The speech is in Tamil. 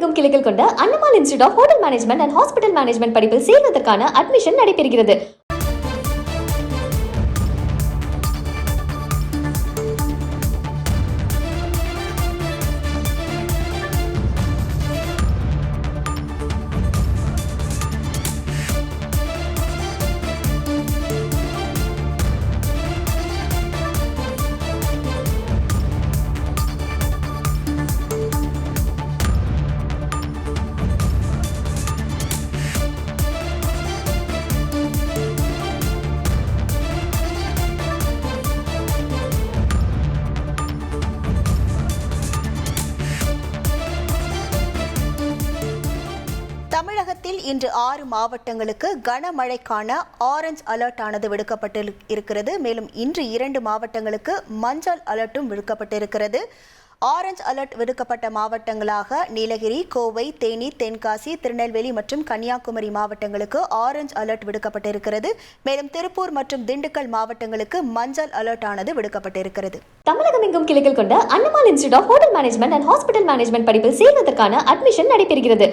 தமிழகமெங்கும் கிளைகள் கொண்ட Annamal institute of hotel management and hospital management படிப்பில் சேர்வதற்கான அட்மிஷன் நடைபெறுகிறது. தமிழகத்தில் இன்று 6 மாவட்டங்களுக்கு கனமழைக்கான ஆரஞ்ச் அலர்ட் ஆனது விடுக்கப்பட்டிருக்கிறது. மேலும் இன்று 2 மாவட்டங்களுக்கு மஞ்சள் அலர்ட்டும் விடுக்கப்பட்டிருக்கிறது. ஆரஞ்ச் அலர்ட் விடுக்கப்பட்ட மாவட்டங்களாக நீலகிரி, கோவை, தேனி, தென்காசி, திருநெல்வேலி மற்றும் கன்னியாகுமரி மாவட்டங்களுக்கு ஆரஞ்ச் அலர்ட் விடுக்கப்பட்டிருக்கிறது. மேலும் திருப்பூர் மற்றும் திண்டுக்கல் மாவட்டங்களுக்கு மஞ்சள் அலர்ட் ஆனது விடுக்கப்பட்டிருக்கிறது. தமிழகமெங்கும் கிளைகள் கொண்ட Annamal institute of hotel management and hospital management படிப்பில் சேர்வதற்கான அட்மிஷன் நடைபெறுகிறது.